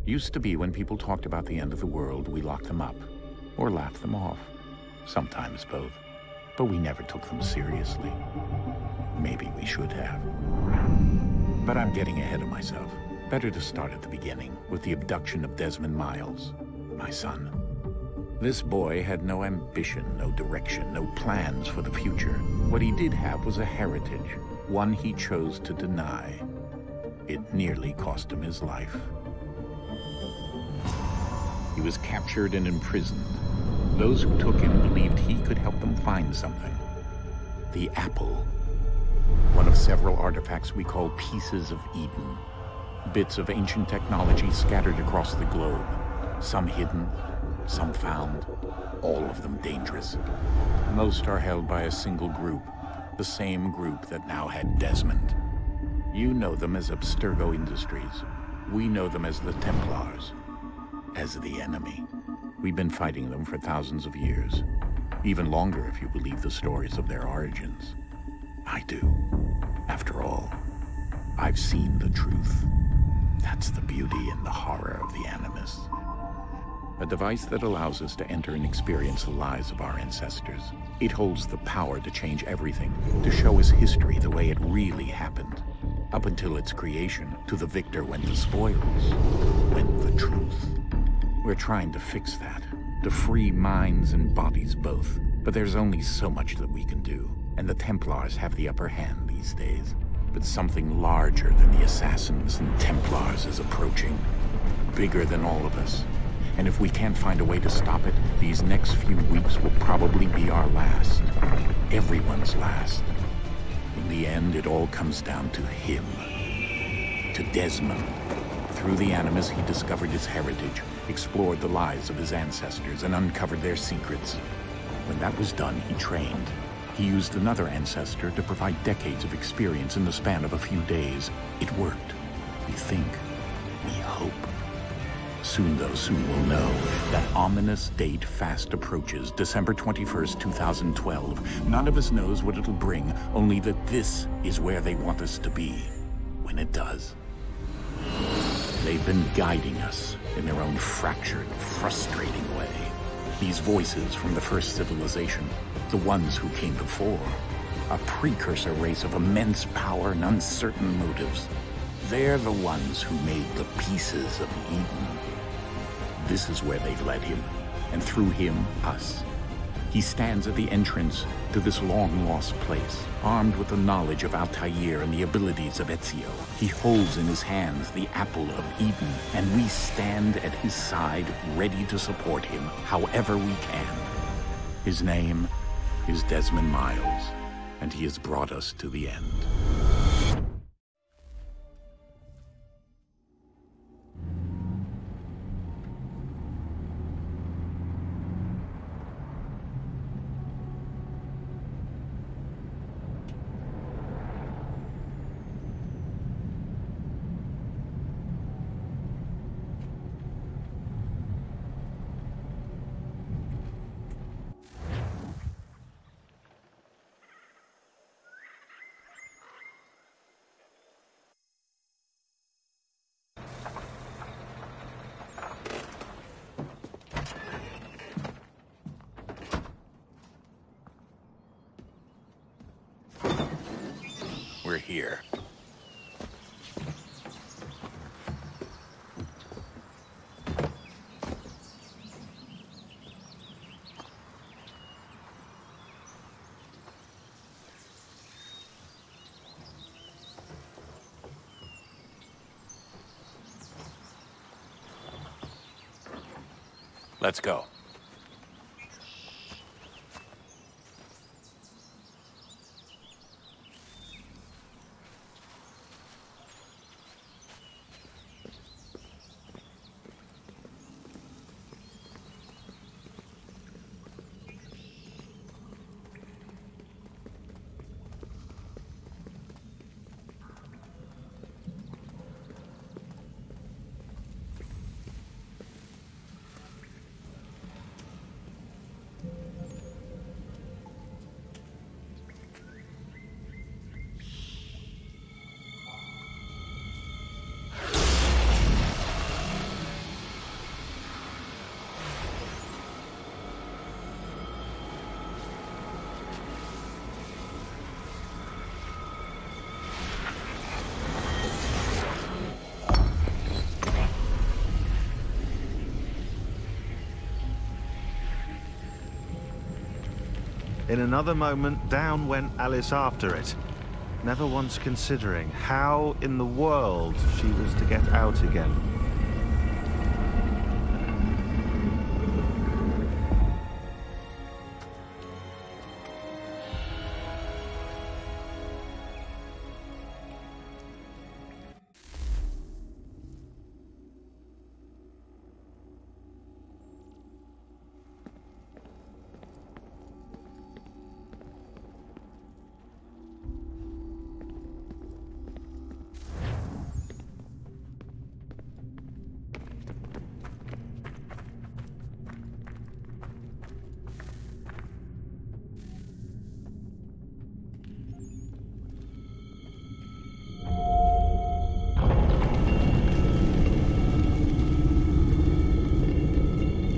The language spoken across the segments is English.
Used to be when people talked about the end of the world, we locked them up. Or laughed them off. Sometimes both. But we never took them seriously. Maybe we should have. But I'm getting ahead of myself. Better to start at the beginning, with the abduction of Desmond Miles, my son. This boy had no ambition, no direction, no plans for the future. What he did have was a heritage, one he chose to deny. It nearly cost him his life. He was captured and imprisoned. Those who took him believed he could help them find something. The apple. One of several artifacts we call pieces of Eden. Bits of ancient technology scattered across the globe. Some hidden, some found, all of them dangerous. Most are held by a single group, the same group that now had Desmond. You know them as Abstergo Industries. We know them as the Templars, as the enemy. We've been fighting them for thousands of years, even longer if you believe the stories of their origins. I do. After all, I've seen the truth. That's the beauty and the horror of the Animus. A device that allows us to enter and experience the lives of our ancestors. It holds the power to change everything, to show us history the way it really happened. Up until its creation, to the victor went the spoils, went the truth. We're trying to fix that, to free minds and bodies both. But there's only so much that we can do, and the Templars have the upper hand these days. But something larger than the Assassins and Templars is approaching, bigger than all of us. And if we can't find a way to stop it, these next few weeks will probably be our last. Everyone's last. In the end, it all comes down to him. To Desmond. Through the Animus, he discovered his heritage, explored the lives of his ancestors, and uncovered their secrets. When that was done, he trained. He used another ancestor to provide decades of experience in the span of a few days. It worked. We think. We hope. Soon, though, soon we'll know. That ominous date fast approaches, December 21st, 2012. None of us knows what it'll bring, only that this is where they want us to be, when it does. They've been guiding us in their own fractured, frustrating way. These voices from the first civilization, the ones who came before, a precursor race of immense power and uncertain motives. They're the ones who made the pieces of Eden. This is where they've led him, and through him, us. He stands at the entrance to this long-lost place, armed with the knowledge of Altair and the abilities of Ezio. He holds in his hands the apple of Eden, and we stand at his side, ready to support him however we can. His name is Desmond Miles, and he has brought us to the end. We're here. Let's go. In another moment, down went Alice after it, never once considering how in the world she was to get out again.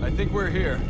I think we're here.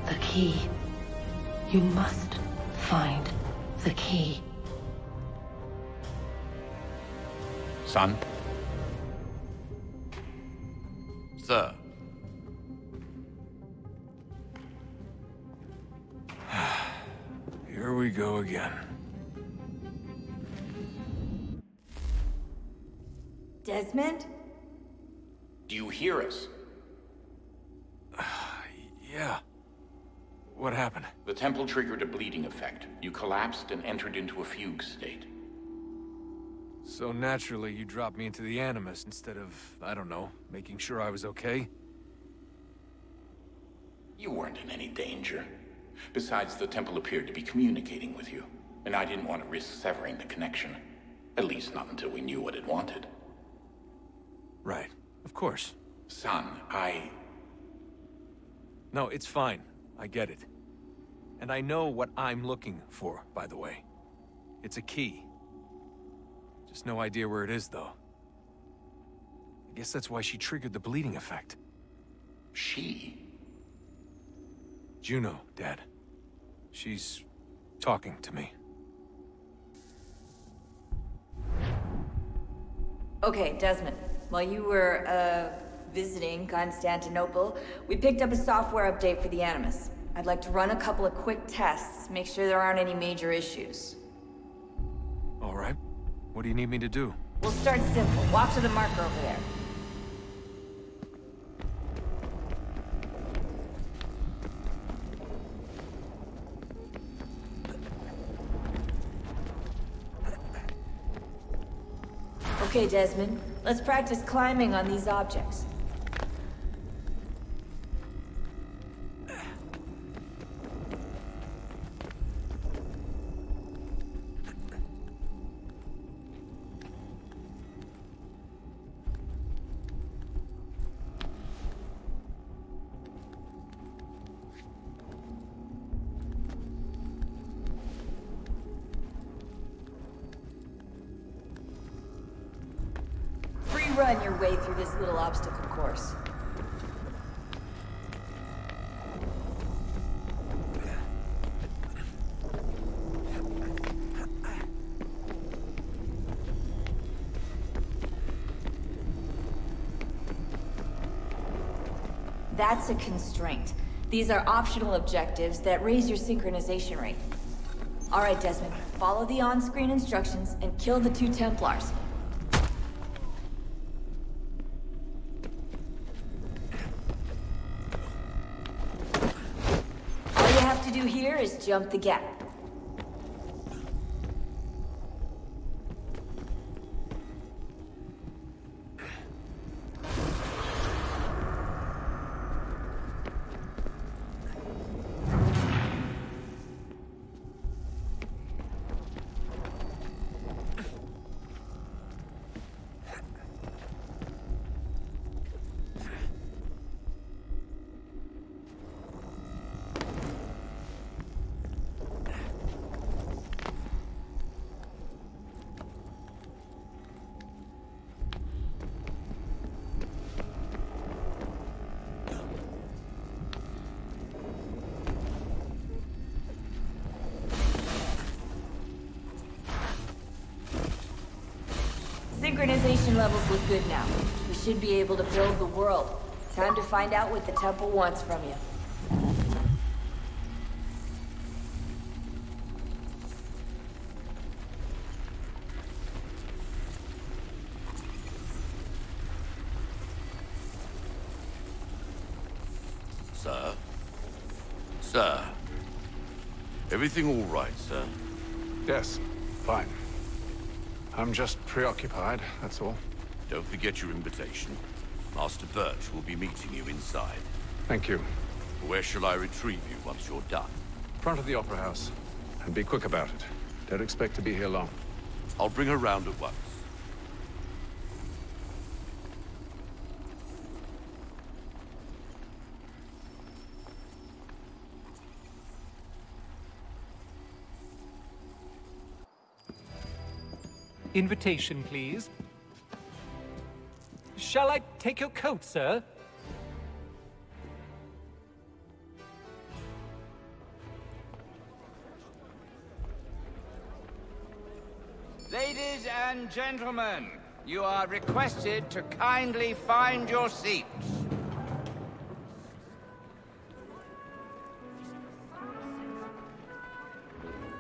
The key. You must find the key. Son? Sir. Here we go again. Desmond? Do you hear us? Yeah. What happened? The temple triggered a bleeding effect. You collapsed and entered into a fugue state. So naturally, you dropped me into the Animus instead of, I don't know, making sure I was okay? You weren't in any danger. Besides, the temple appeared to be communicating with you, and I didn't want to risk severing the connection. At least not until we knew what it wanted. Right. Of course. Son, No, it's fine. I get it. And I know what I'm looking for, by the way. It's a key. Just no idea where it is, though. I guess that's why she triggered the bleeding effect. She? Juno, Dad. She's talking to me. Okay, Desmond. While you were, visiting Constantinople, we picked up a software update for the Animus. I'd like to run a couple of quick tests, make sure there aren't any major issues. All right. What do you need me to do? We'll start simple. Walk to the marker over there. Okay, Desmond. Let's practice climbing on these objects. Run your way through this little obstacle course. That's a constraint. These are optional objectives that raise your synchronization rate. Alright, Desmond. Follow the on-screen instructions and kill the 2 Templars. All you have to do here is jump the gap. Synchronization levels look good now. We should be able to build the world. Time to find out what the temple wants from you. Sir? Sir? Everything all right, sir? Yes, fine. I'm just preoccupied, that's all. Don't forget your invitation. Master Birch will be meeting you inside. Thank you. Where shall I retrieve you once you're done? Front of the Opera House. And be quick about it. Don't expect to be here long. I'll bring her round at once. Invitation, please. Shall I take your coat, sir? Ladies and gentlemen, you are requested to kindly find your seats.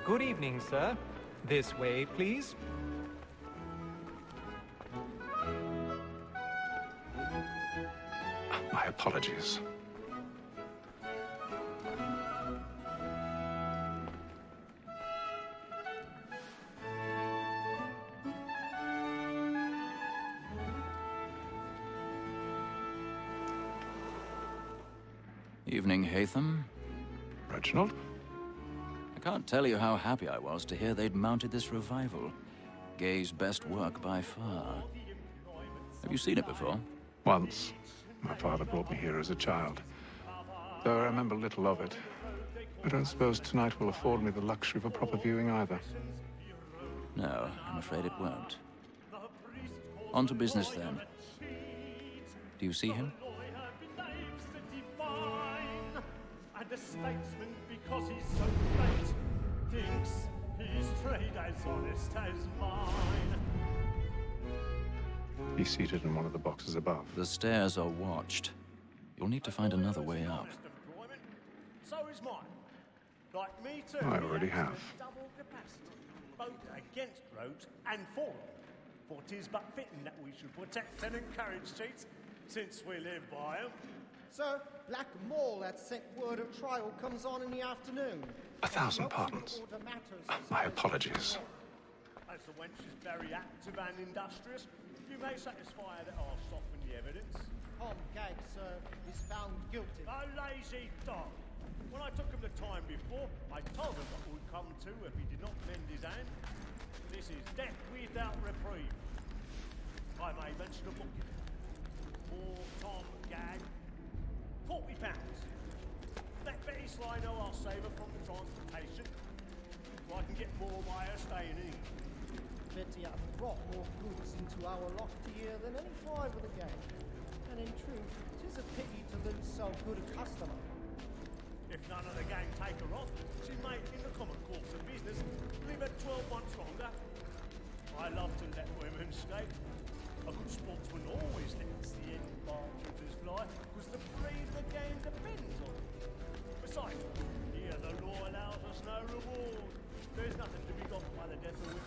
Good evening, sir. This way, please. My apologies. Evening, Haytham. Reginald? I can't tell you how happy I was to hear they'd mounted this revival. Gay's best work by far. Have you seen it before? Once. My father brought me here as a child. Though I remember little of it. I don't suppose tonight will afford me the luxury of a proper viewing either. No, I'm afraid it won't. On to business then. Do you see him? And a statesman, because he's so great, thinks his trade as honest as mine. He's seated in one of the boxes above. The stairs are watched. You'll need to find another way up. So is mine. Like me too. I already have. Double capacity, both against rogues and for them. For 'tis but fitting that we should protect and encourage cheats, since we live by them. Sir, Black Mall had sent word of trial comes on in the afternoon. 1,000 pardons. My apologies. As the wench is very active and industrious, you may satisfy that I'll soften the evidence. Tom Gag, sir, is found guilty. A lazy dog. When I took him the time before, I told him what would come to if he did not mend his hand. This is death without reprieve. I may mention a booking. For Tom Gag, £40. Let Betty Sly know I'll save her from the transportation, so I can get more of my staying in. Betty hath brought more goods into our loft here than any 5 of the gang. And in truth, 'tis a pity to lose so good a customer. If none of the gang take her off, she may, in the common course of business, live at 12 months longer. I love to let women escape. A good sportsman always lets the end partridges fly, because the breed of the game depends on it. Besides, here the law allows us no reward. There's nothing to be got by the death of women.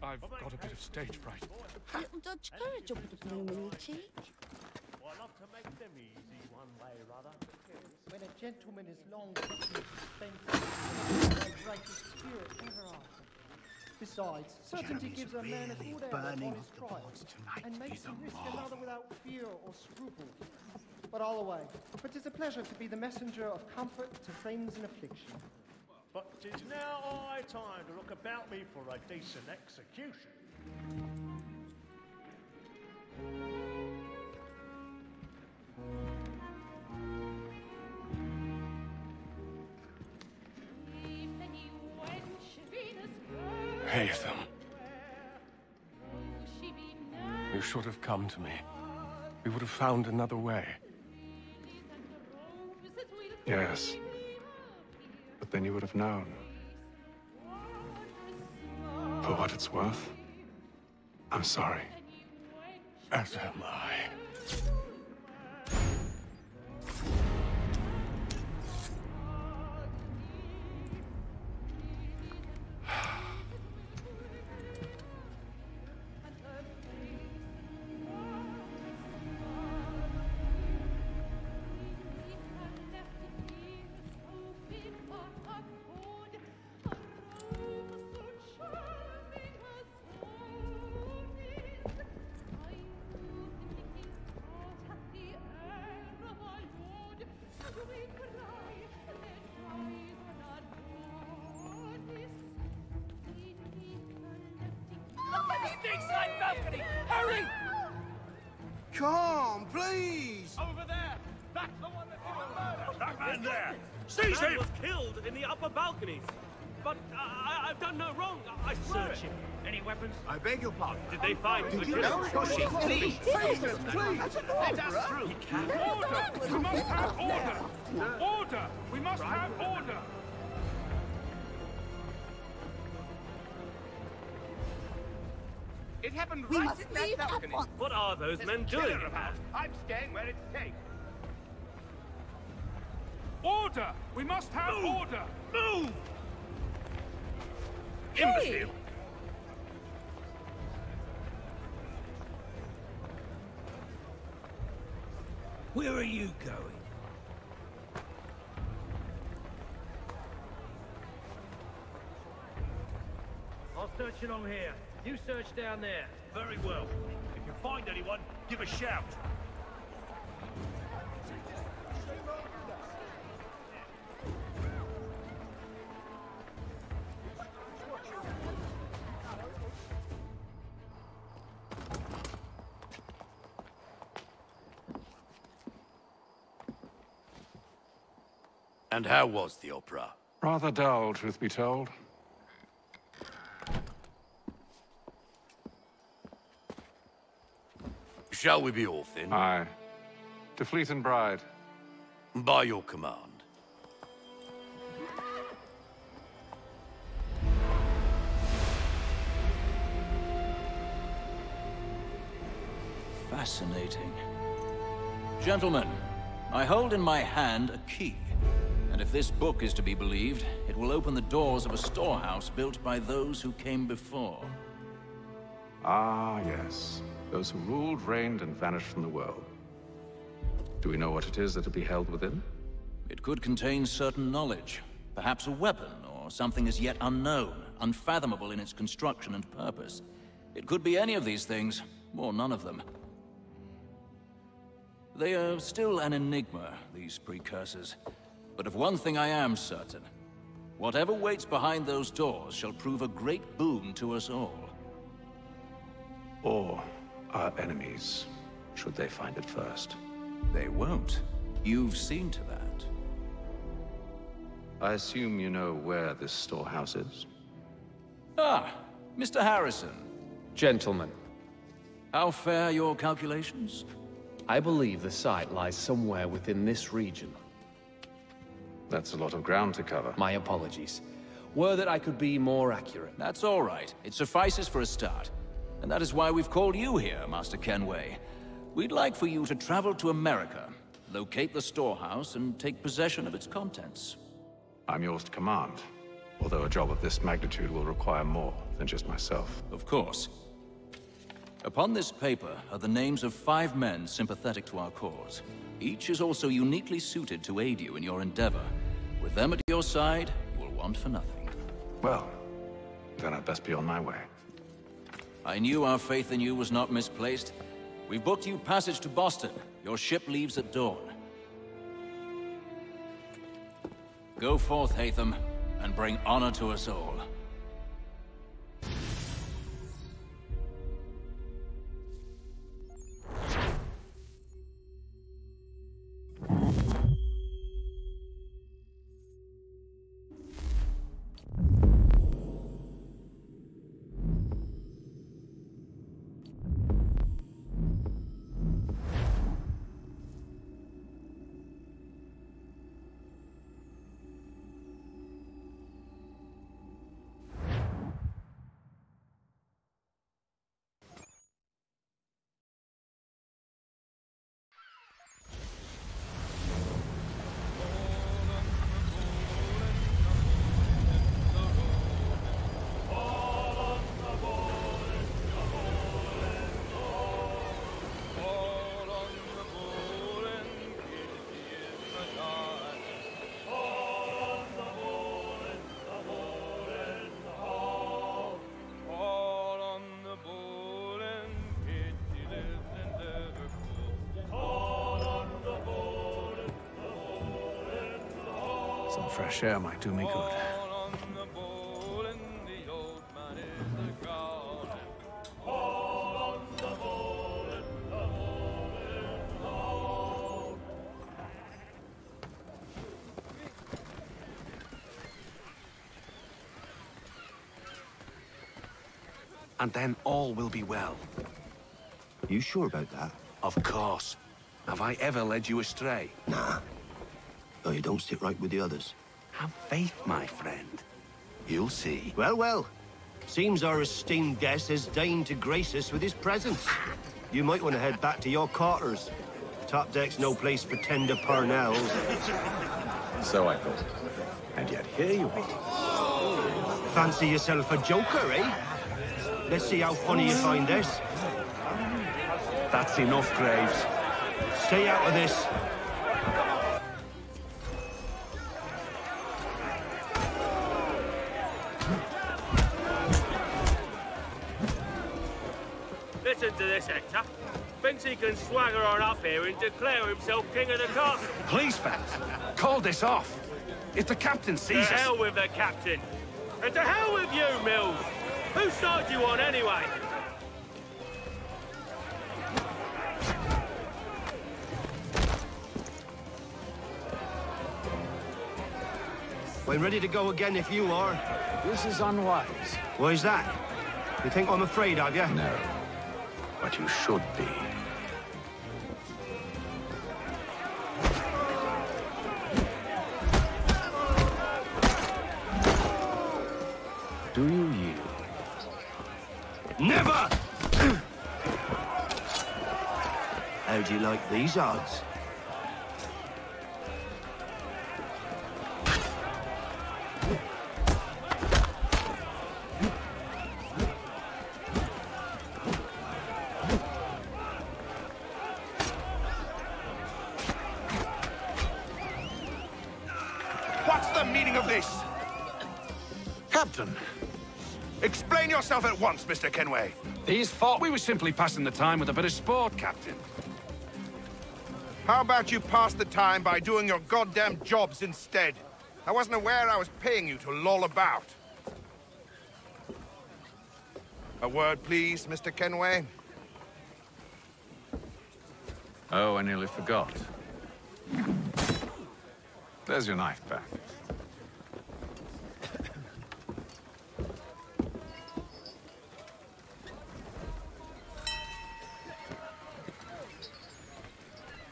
I've got a bit of stage fright. Little dodge courage up the blooming cheek. I love to make them easy one way or other. When a gentleman is long spent, my greatest spirit ever after. Besides, certainty gives a man a good air upon his trial, and makes him risk another without fear or scruple. But all away, for 'tis a pleasure to be the messenger of comfort to friends in affliction. But 'tis now high time to look about me for a decent execution. Haytham. You should have come to me. We would have found another way. Yes. But then you would have known. For what it's worth, I'm sorry. As am I. Come, please! Over there! That's the one that did the murder! That man there! Seize Man him! was killed in the upper balconies. But I've done no wrong. I swear it. Any weapons? I beg your pardon. Did they find the you killer? know it? Please, please, Let us through. Order! We must have order! Order! We must have order! It happened We right must in that leave at balcony. once. What are those men doing? I'm staying where it's safe. Order! We must have order! Move! Imbecile! Where are you going? I'll search along here. You search down there. Very well. If you find anyone, give a shout. And how was the opera? Rather dull, truth be told. Shall we be off then? Aye. To Fleet and Bride. By your command. Fascinating. Gentlemen, I hold in my hand a key. And if this book is to be believed, it will open the doors of a storehouse built by those who came before. Ah, yes. Those who ruled, reigned, and vanished from the world. Do we know what it is that will be held within? It could contain certain knowledge. Perhaps a weapon, or something as yet unknown, unfathomable in its construction and purpose. It could be any of these things, or none of them. They are still an enigma, these precursors. But of one thing I am certain. Whatever waits behind those doors shall prove a great boon to us all. Or our enemies, should they find it first. They won't. You've seen to that. I assume you know where this storehouse is? Ah, Mr. Harrison. Gentlemen. How fare your calculations? I believe the site lies somewhere within this region. That's a lot of ground to cover. My apologies. Were that I could be more accurate. That's all right. It suffices for a start. And that is why we've called you here, Master Kenway. We'd like for you to travel to America, locate the storehouse, and take possession of its contents. I'm yours to command. Although a job of this magnitude will require more than just myself. Of course. Upon this paper are the names of 5 men sympathetic to our cause. Each is also uniquely suited to aid you in your endeavor. With them at your side, you will want for nothing. Well, then I'd best be on my way. I knew our faith in you was not misplaced. We've booked you passage to Boston. Your ship leaves at dawn. Go forth, Hatham, and bring honor to us all. Some fresh air might do me good. And then all will be well. You sure about that? Of course. Have I ever led you astray? Nah. Oh, you don't sit right with the others. Have faith, my friend. You'll see. Well, well. Seems our esteemed guest has deigned to grace us with his presence. You might want to head back to your quarters. Top deck's no place for tender parnells. So I thought. And yet here you are. Fancy yourself a joker, eh? Let's see how funny you find this. That's enough, Graves. Stay out of this. Listen to this, Hector. Thinks he can swagger on up here and declare himself king of the castle. Please, fellas, call this off. If the captain sees us... To hell with the captain. And to hell with you, Mills. Whose side you on, anyway? I'm ready to go again if you are. This is unwise. Why's that? You think I'm afraid of you? No. But you should be. Do you yield? Never! How do you like these odds? What's the meaning of this? Captain, Explain yourself at once, Mr. Kenway. these thought we were simply passing the time with a bit of sport, Captain. How about you pass the time by doing your goddamn jobs instead? I wasn't aware I was paying you to loll about. A word, please, Mr. Kenway. Oh, I nearly forgot. There's your knife back.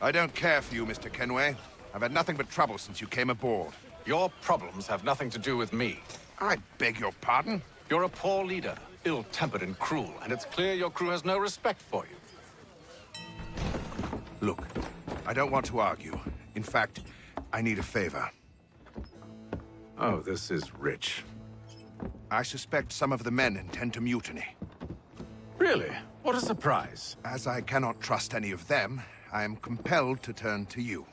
I don't care for you, Mr. Kenway. I've had nothing but trouble since you came aboard. Your problems have nothing to do with me. I beg your pardon? You're a poor leader, ill-tempered and cruel, and it's clear your crew has no respect for you. Look, I don't want to argue. In fact, I need a favor. Oh, this is rich. I suspect some of the men intend to mutiny. Really? What a surprise. As I cannot trust any of them, I am compelled to turn to you.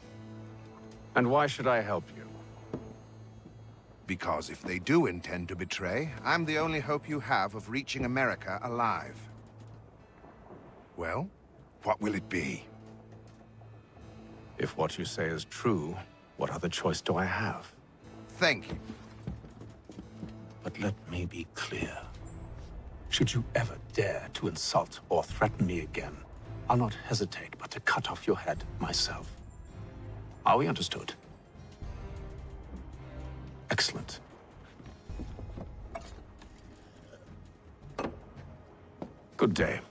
And why should I help you? Because if they do intend to betray, I'm the only hope you have of reaching America alive. Well, what will it be? If what you say is true, what other choice do I have? Thank you. But let me be clear. Should you ever dare to insult or threaten me again, I'll not hesitate but to cut off your head myself. Are we understood? Excellent. Good day.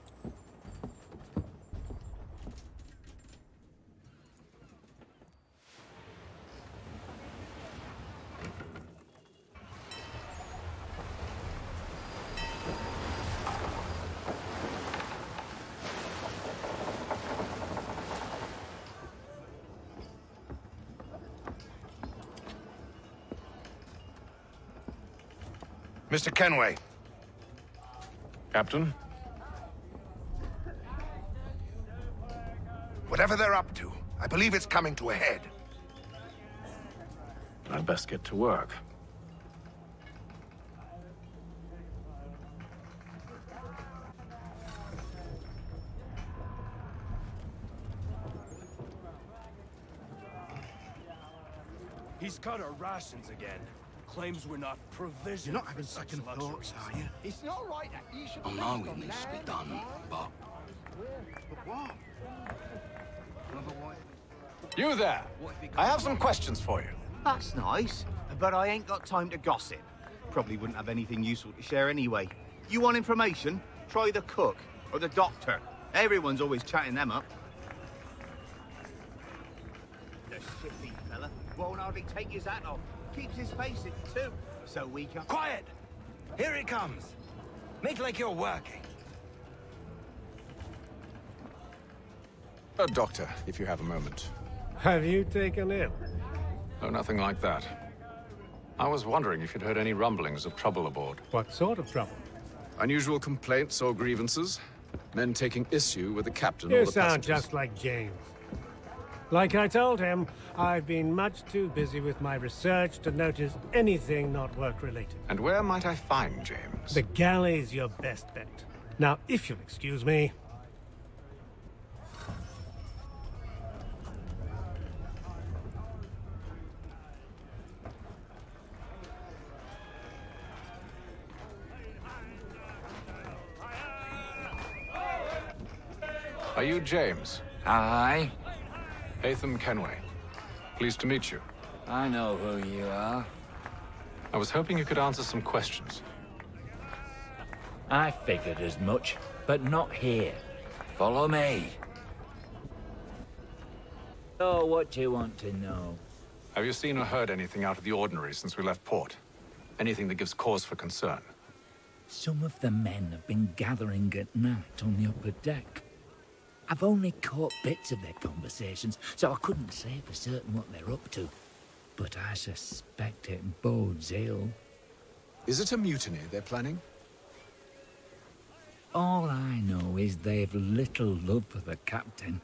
Mr. Kenway. Captain? Whatever they're up to, I believe it's coming to a head. I'd best get to work. He's cut our rations again. Claims we're not provisioned. You're not having second thoughts, are you? It's not right that you should... I know it needs to be done, but... But what? You there! I have some questions for you. That's nice, but I ain't got time to gossip. Probably wouldn't have anything useful to share anyway. You want information? Try the cook or the doctor. Everyone's always chatting them up. The shifty fella won't hardly take his hat off. Keeps his face in too, so we can... Quiet! Here he comes. Make like you're working. A doctor, if you have a moment. Have you taken ill? Oh, nothing like that. I was wondering if you'd heard any rumblings of trouble aboard. What sort of trouble? Unusual complaints or grievances? Men taking issue with the captain You or the sound passengers? just like James. Like I told him, I've been much too busy with my research to notice anything not work-related. And where might I find James? The galley's your best bet. Now, if you'll excuse me... Are you James? Aye. Hatham Kenway. Pleased to meet you. I know who you are. I was hoping you could answer some questions. I figured as much, but not here. Follow me. Oh, what do you want to know? Have you seen or heard anything out of the ordinary since we left port? Anything that gives cause for concern? Some of the men have been gathering at night on the upper deck. I've only caught bits of their conversations, so I couldn't say for certain what they're up to. But I suspect it bodes ill. Is it a mutiny they're planning? All I know is they've little love for the captain.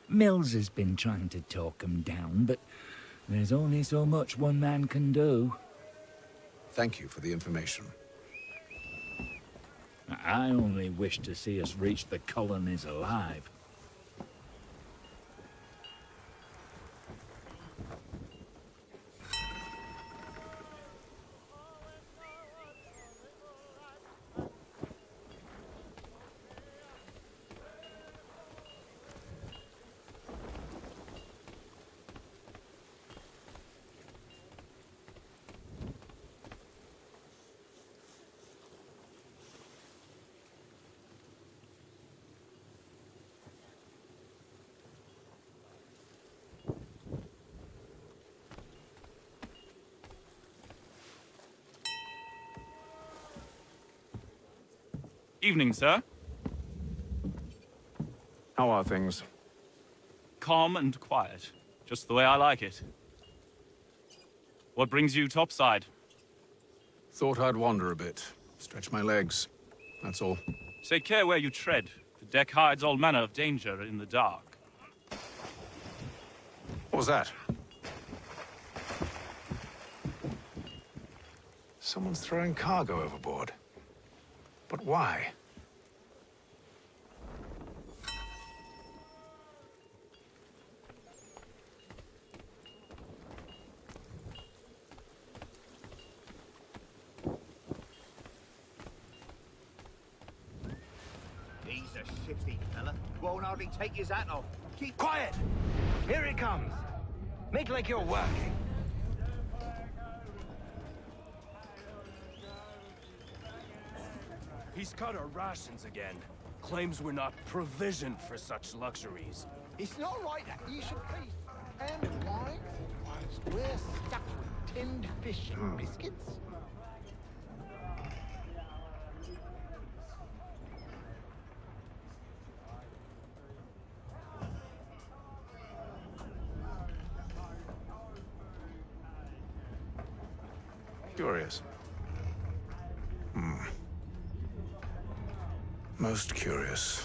Mills has been trying to talk him down, but there's only so much one man can do. Thank you for the information. I only wish to see us reach the colonies alive. Evening, sir. How are things? Calm and quiet. Just the way I like it. What brings you topside? Thought I'd wander a bit. Stretch my legs. That's all. Take care where you tread. The deck hides all manner of danger in the dark. What was that? Someone's throwing cargo overboard. But why? He's a shifty fella. Won't hardly take his hat off. Keep quiet! Here he comes. Make like you're working. He's cut our rations again. Claims we're not provisioned for such luxuries. It's not right that you should feast and wine whilst we're stuck with tinned fish and biscuits. Curious. Most curious.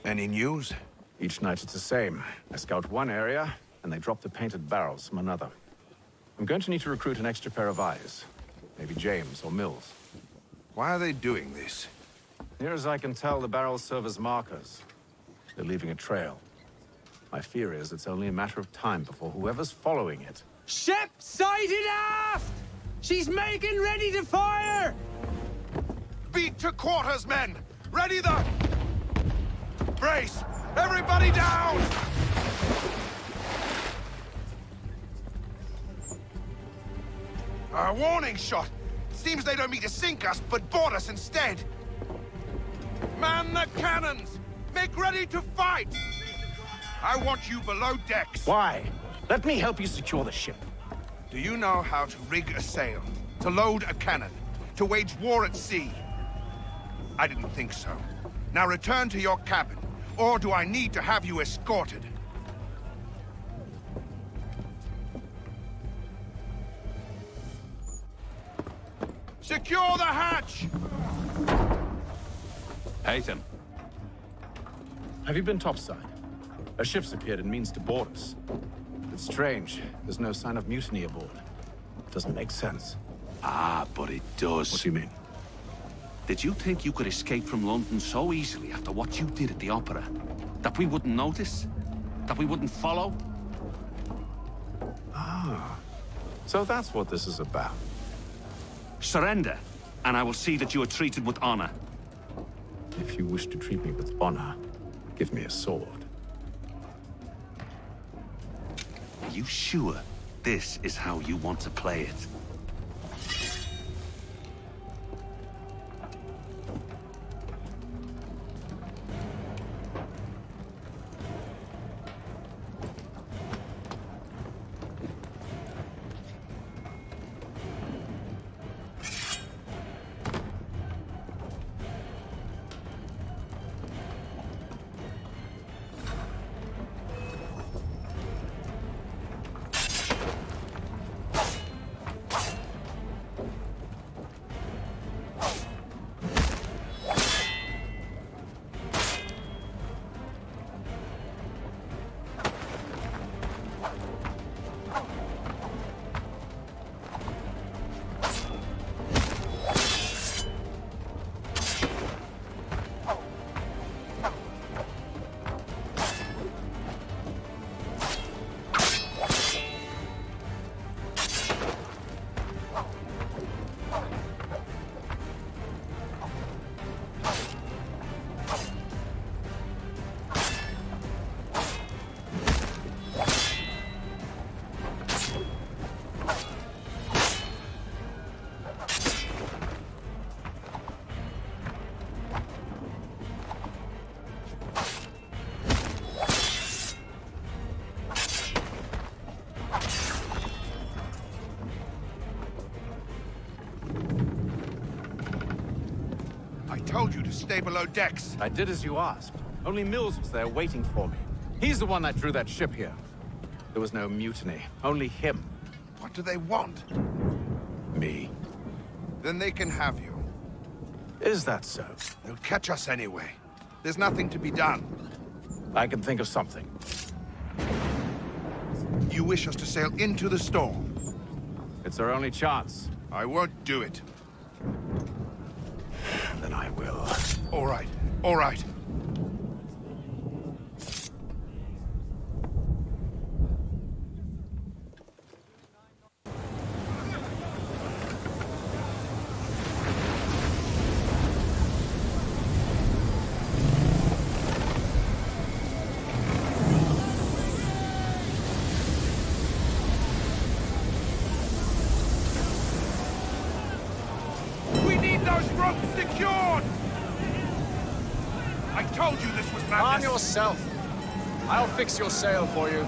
Any news? Each night it's the same. I scout one area, and they drop the painted barrels from another. I'm going to need to recruit an extra pair of eyes. Maybe James or Mills. Why are they doing this? Near as I can tell, the barrels serve as markers. They're leaving a trail. My fear is it's only a matter of time before whoever's following it... Ship sighted aft! She's making ready to fire! Beat to quarters, men! Ready the... Brace! Everybody down! A warning shot! Seems they don't mean to sink us, but board us instead! Man the cannons! Make ready to fight! I want you below decks! Why? Let me help you secure the ship. Do you know how to rig a sail? To load a cannon? To wage war at sea? I didn't think so. Now return to your cabin. Or do I need to have you escorted? Secure the hatch! Haytham. Have you been topside? A ship's appeared and means to board us. It's strange. There's no sign of mutiny aboard. Doesn't make sense. Ah, but it does. What do you mean? Did you think you could escape from London so easily after what you did at the opera? That we wouldn't notice? That we wouldn't follow? Ah. So that's what this is about. Surrender. and I will see that you are treated with honor. If you wish to treat me with honor, give me a sword. Are you sure this is how you want to play it? I told you to stay below decks. I did as you asked. Only Mills was there waiting for me. He's the one that drew that ship here. There was no mutiny, only him. What do they want? Me. Then they can have you. Is that so? They'll catch us anyway. There's nothing to be done. I can think of something. You wish us to sail into the storm? It's our only chance. I won't do it. Then I will. All right, all right. Arm yourself. I'll fix your sail for you.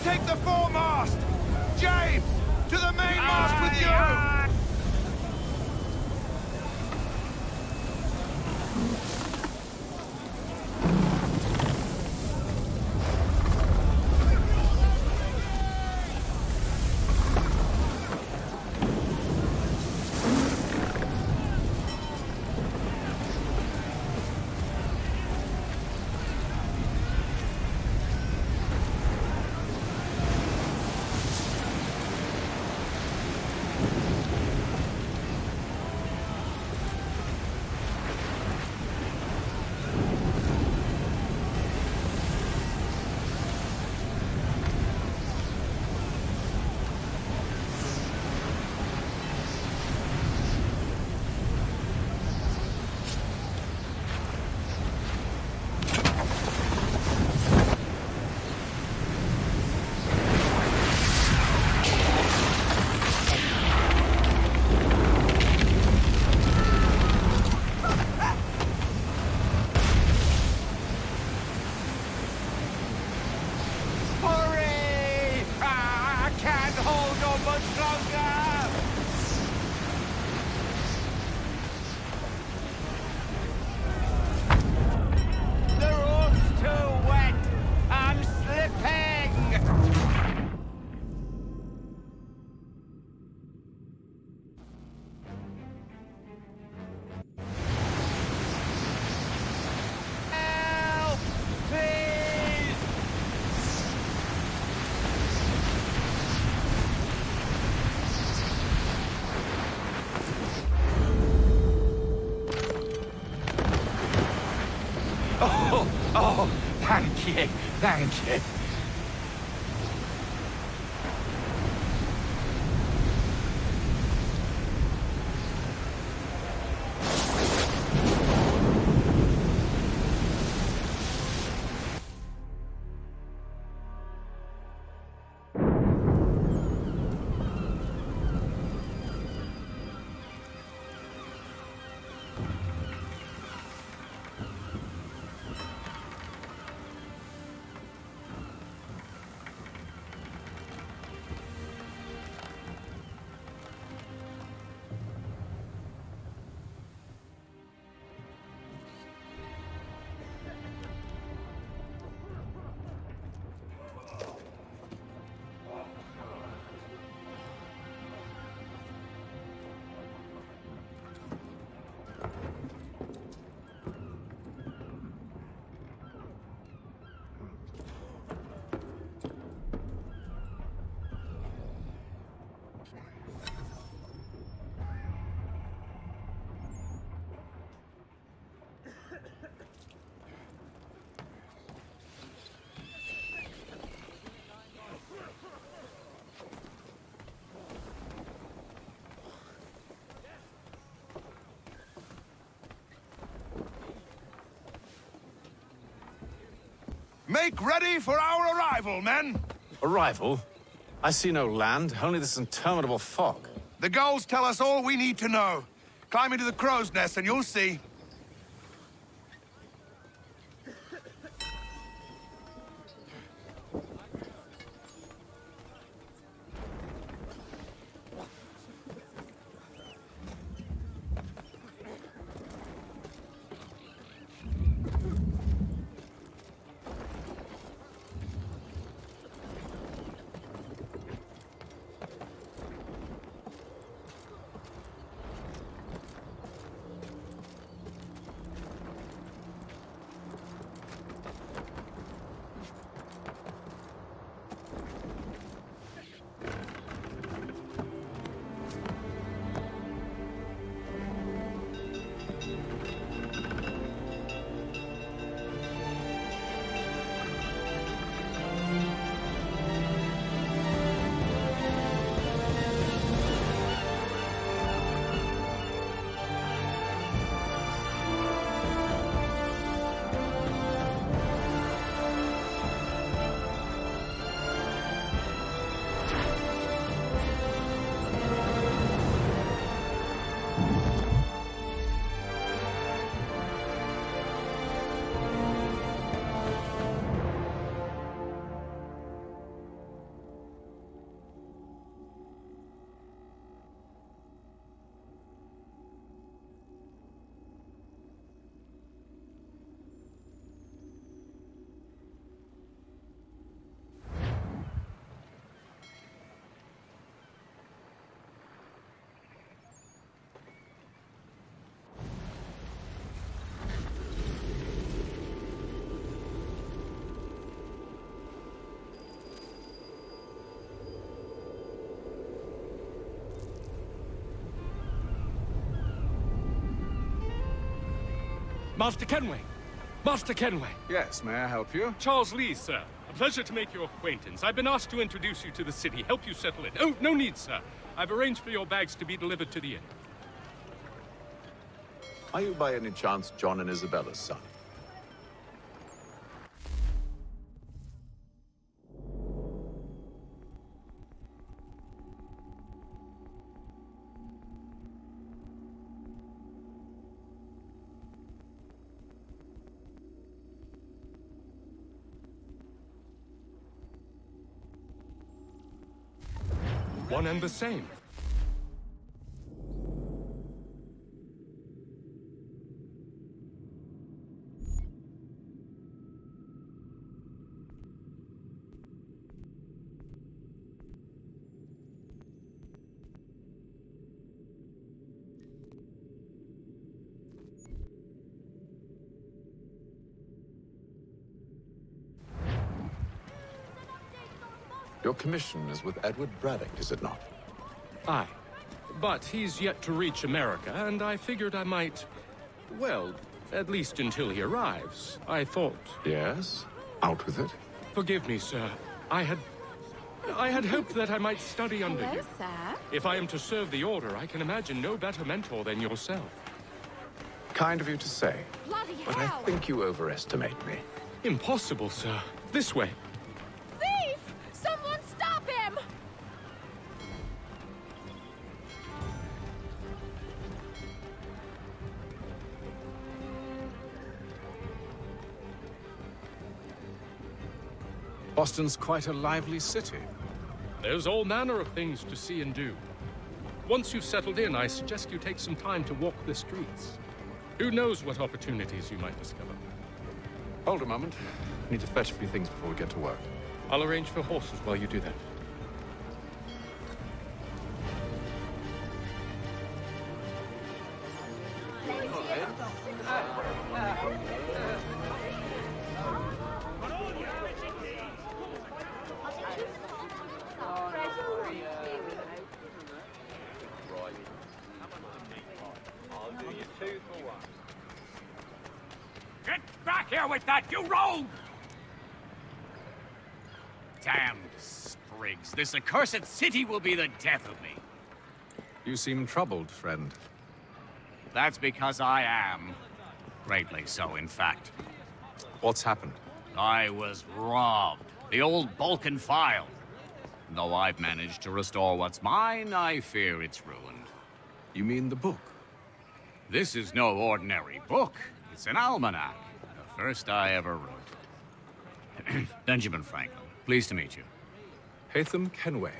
Take the foremast! James, to the mainmast with you! much longer! The road's too wet! I'm slipping! Help! Please! Oh, thank you, thank you. Make ready for our arrival, men! Arrival? I see no land, only this interminable fog. The gulls tell us all we need to know. Climb into the crow's nest and you'll see. Master Kenway! Master Kenway! Yes, may I help you? Charles Lee, sir. A pleasure to make your acquaintance. I've been asked to introduce you to the city, help you settle it. Oh, no need, sir. I've arranged for your bags to be delivered to the inn. Are you by any chance John and Isabella's son? One and the same. Your commission is with Edward Braddock, is it not? Aye. But he's yet to reach America, and I figured I might... Well, at least until he arrives. I thought... Yes? Out with it. Forgive me, sir. I had hoped that I might study under you. Sir. If I am to serve the Order, I can imagine no better mentor than yourself. Kind of you to say. Bloody But hell! I think you overestimate me. Impossible, sir. This way. Thief! Someone stop him! Boston's quite a lively city. There's all manner of things to see and do. Once you've settled in, I suggest you take some time to walk the streets. Who knows what opportunities you might discover. Hold a moment. Need to fetch a few things before we get to work. I'll arrange for horses while you do that. Get back here with that, you rogue! Damned sprigs. This accursed city will be the death of me. You seem troubled, friend. That's because I am. Greatly so, in fact. What's happened? I was robbed. The old Balkan file. Though I've managed to restore what's mine, I fear it's ruined. You mean the book? This is no ordinary book. It's an almanac. The first I ever wrote. Benjamin Franklin. Pleased to meet you. Haytham Kenway.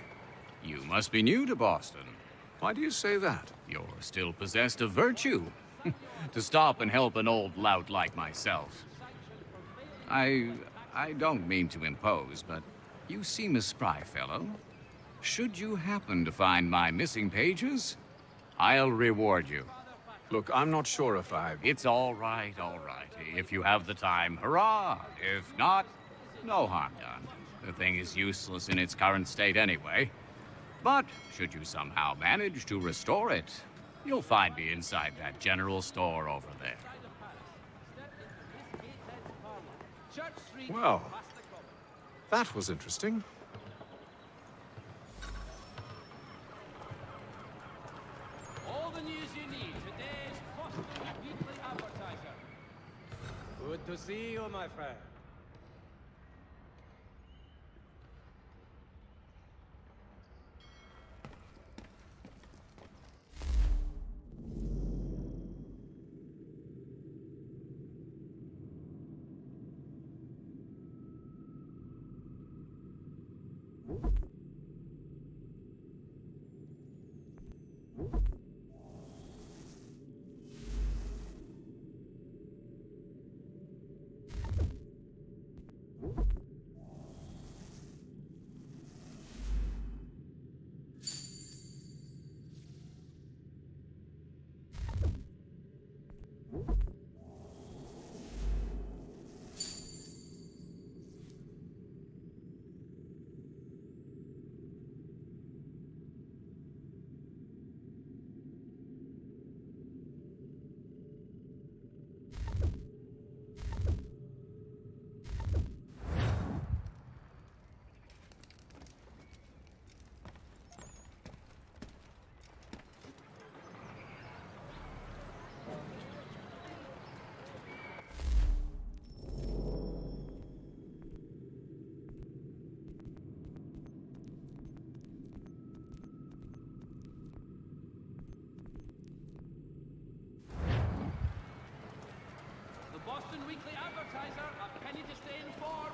You must be new to Boston. Why do you say that? You're still possessed of virtue. To stop and help an old lout like myself. I don't mean to impose, but you seem a spry fellow. Should you happen to find my missing pages, I'll reward you. Look, I'm not sure if It's all right, all right. If you have the time, hurrah! If not, no harm done. The thing is useless in its current state anyway. But should you somehow manage to restore it, you'll find me inside that general store over there. Well, that was interesting. All the news you need. Today's Boston Weekly Advertiser. Good to see you, my friend. Boston Weekly Advertiser, a penny to stay informed.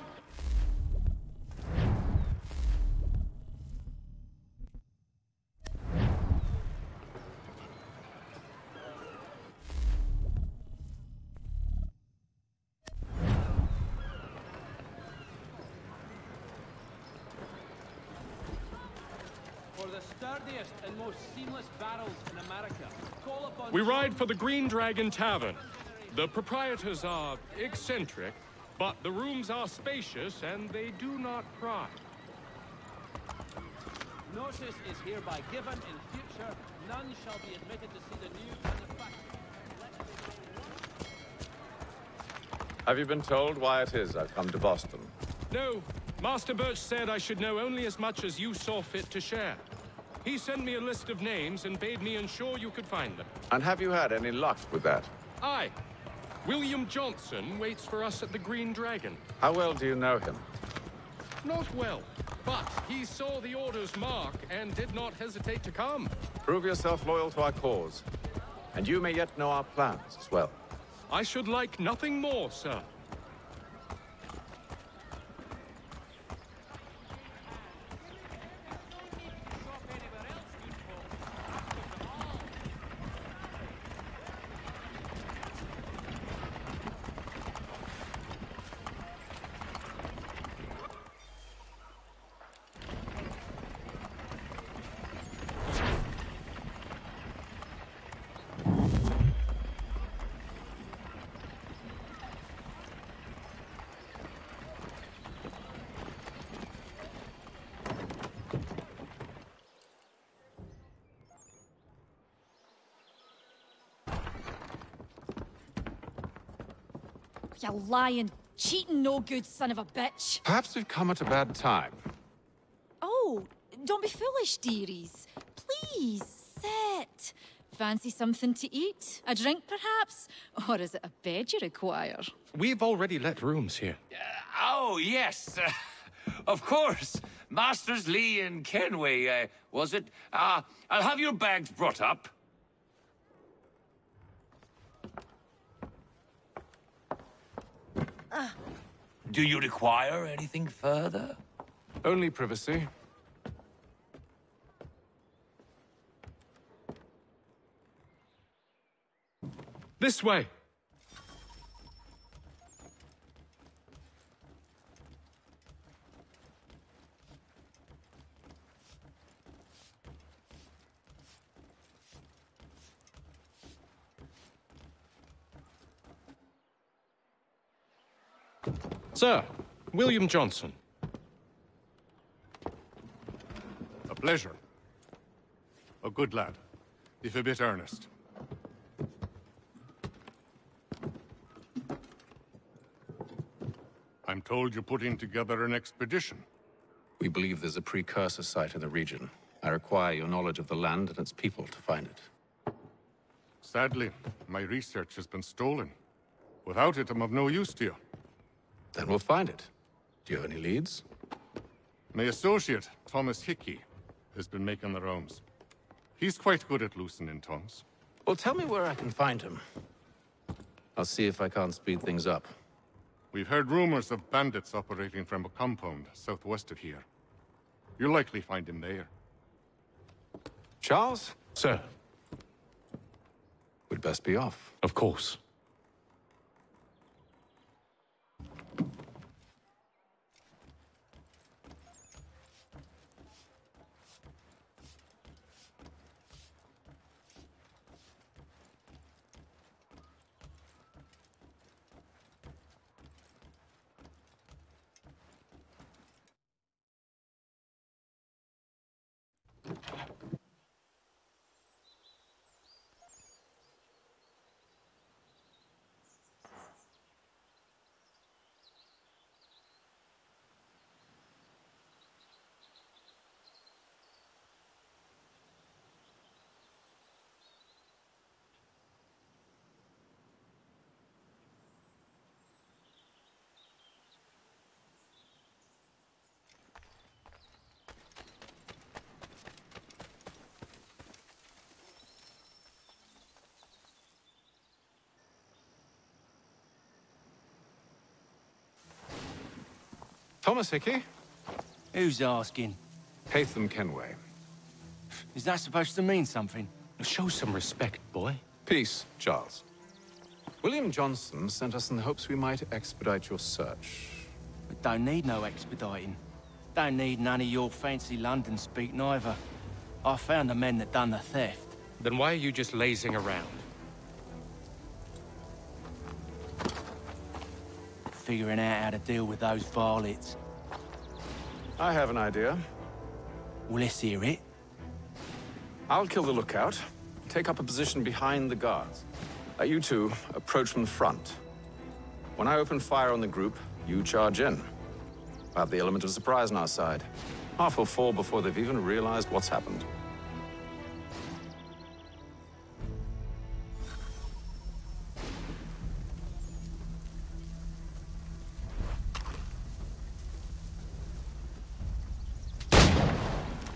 the sturdiest and most seamless barrels in America. Call upon... We ride for the Green Dragon Tavern. The proprietors are eccentric, but the rooms are spacious and they do not pry. Notice is hereby given. In future, none shall be admitted to see the new manufacturer. Have you been told why it is I've come to Boston? No. Master Birch said I should know only as much as you saw fit to share. He sent me a list of names and bade me ensure you could find them. And have you had any luck with that? Aye. William Johnson waits for us at the Green Dragon. How well do you know him? Not well, but he saw the order's mark and did not hesitate to come. Prove yourself loyal to our cause. And you may yet know our plans as well. I should like nothing more, sir. You lying, cheating, no good son of a bitch. Perhaps we've come at a bad time. Oh, don't be foolish, dearies. Please, sit. Fancy something to eat? A drink, perhaps? Or is it a bed you require? We've already let rooms here. Oh, yes. Of course. Masters Lee and Kenway, was it? I'll have your bags brought up. Do you require anything further? Only privacy. This way. Sir, William Johnson. A pleasure. A good lad, if a bit earnest. I'm told you're putting together an expedition. We believe there's a precursor site in the region. I require your knowledge of the land and its people to find it. Sadly, my research has been stolen. Without it, I'm of no use to you. Then we'll find it. Do you have any leads? My associate, Thomas Hickey, has been making the rounds. He's quite good at loosening tongues. Well, tell me where I can find him. I'll see if I can't speed things up. We've heard rumors of bandits operating from a compound southwest of here. You'll likely find him there. Charles? Sir. We'd best be off. Of course. Thomas Hickey? Who's asking? Haytham Kenway. Is that supposed to mean something? Show some respect, boy. Peace, Charles. William Johnson sent us in the hopes we might expedite your search. But don't need no expediting. Don't need none of your fancy London speak neither. I found the men that done the theft. Then why are you just lazing around? Figuring out how to deal with those varlets. I have an idea. Well, let's hear it. I'll kill the lookout, take up a position behind the guards. You two approach from the front. When I open fire on the group, you charge in. I have the element of surprise on our side. Half will fall before they've even realized what's happened.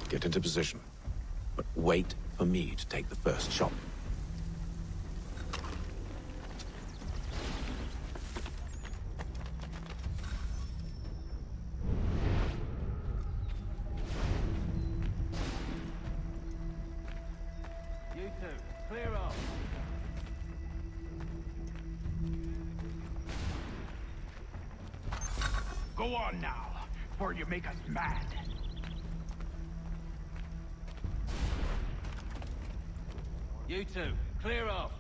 Get into position, but wait for me to take the first shot. You two, clear off. Go on now, before you make us mad. You two, clear off.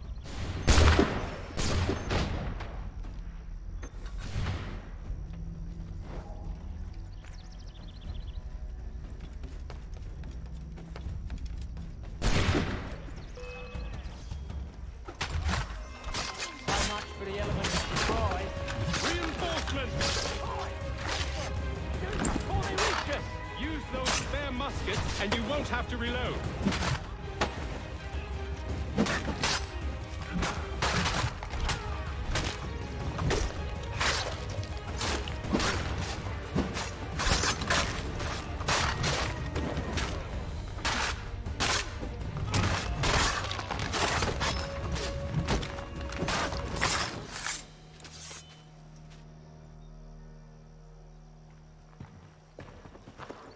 So much for the element of surprise. Reinforcements! Before they reach us! Use those spare muskets, and you won't have to reload.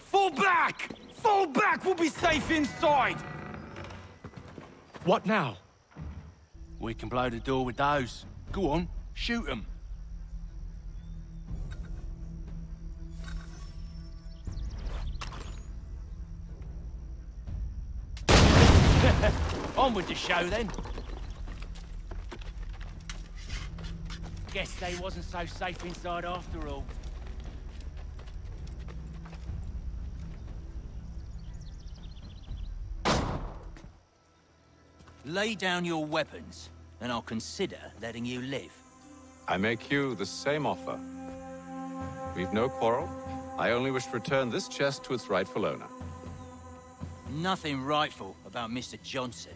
Fall back! Fall back! We'll be safe inside! What now? We can blow the door with those. Go on, shoot them. On with the show then. Guess they wasn't so safe inside after all. Lay down your weapons, and I'll consider letting you live. I make you the same offer. We've no quarrel. I only wish to return this chest to its rightful owner. Nothing rightful about Mr. Johnson.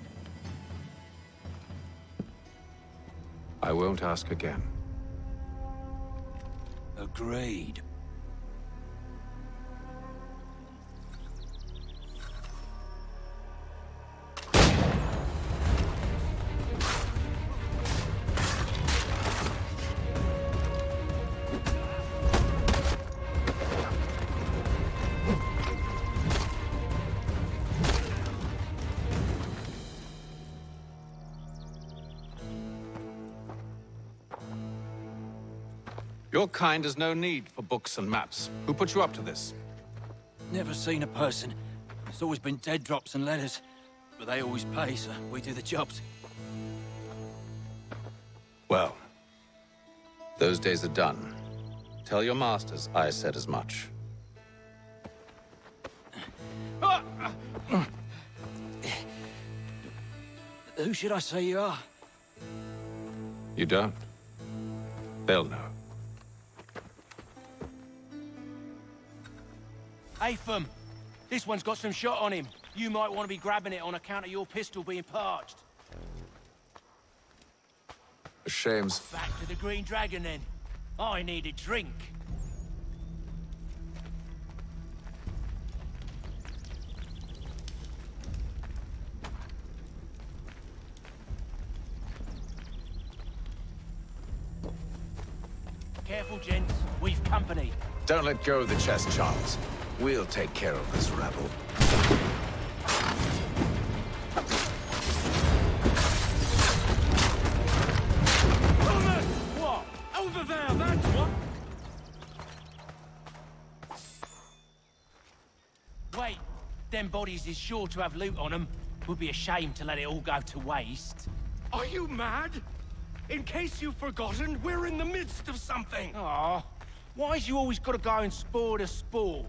I won't ask again. Agreed. Your kind has no need for books and maps. Who put you up to this? Never seen a person. It's always been dead drops and letters. But they always pay, so we do the jobs. Well, those days are done. Tell your masters I said as much. Who should I say you are? You don't? They'll know. Hey, Fum. This one's got some shot on him. You might want to be grabbing it on account of your pistol being parched. A shame. Back to the Green Dragon, then. I need a drink. Careful, gents. We've company. Don't let go of the chest, Charles. We'll take care of this rabble. Thomas! What? Over there, that's what? Wait, them bodies is sure to have loot on them. Would be a shame to let it all go to waste. Are you mad? In case you've forgotten, we're in the midst of something. Aw, why's you always gotta go and spoil the sport?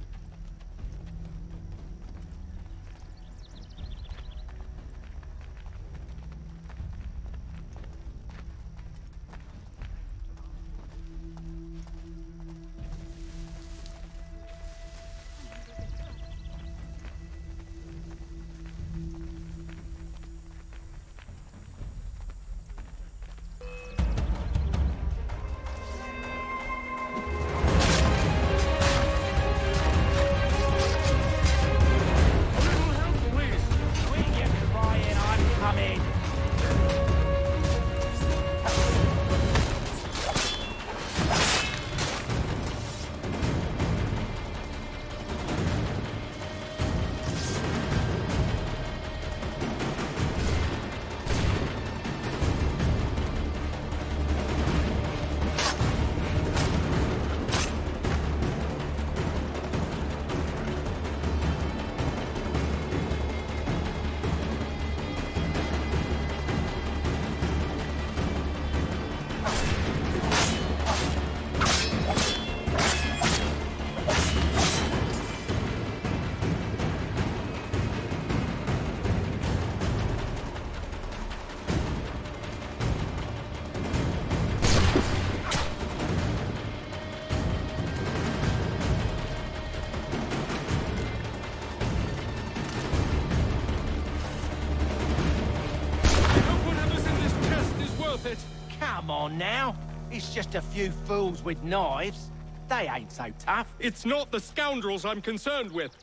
Come on now. It's just a few fools with knives. They ain't so tough. It's not the scoundrels I'm concerned with.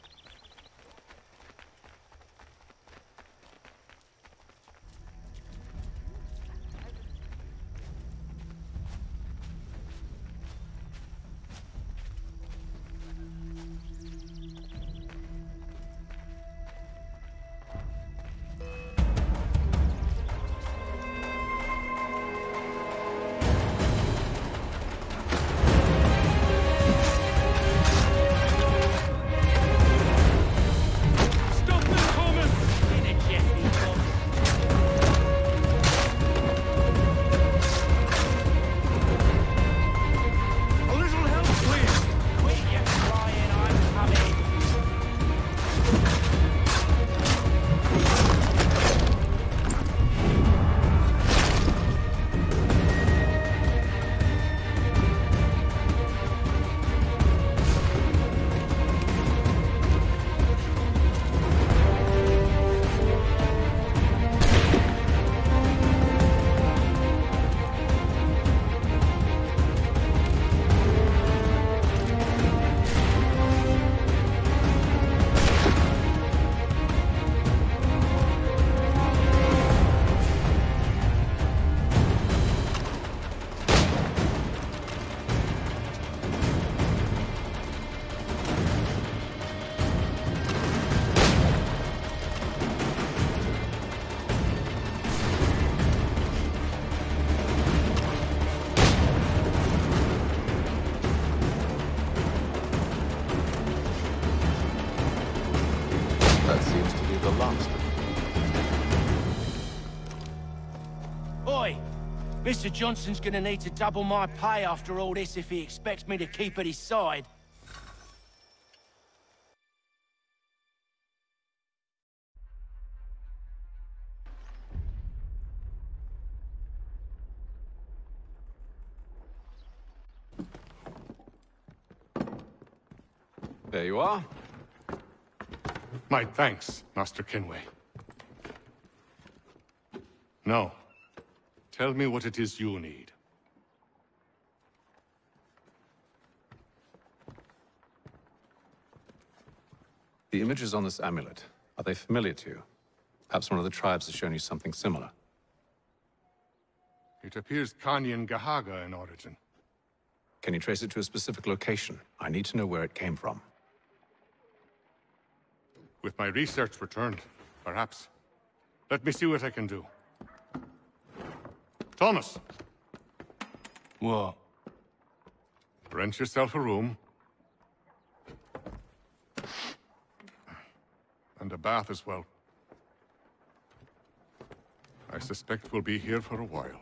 Mr. Johnson's gonna need to double my pay after all this if he expects me to keep at his side. There you are. My thanks, Master Kenway. Now, tell me what it is you need. The images on this amulet, are they familiar to you? Perhaps one of the tribes has shown you something similar. It appears Kanyan Gahaga in origin. Can you trace it to a specific location? I need to know where it came from. With my research returned, perhaps. Let me see what I can do. Thomas! What? Rent yourself a room. and a bath as well. I suspect we'll be here for a while.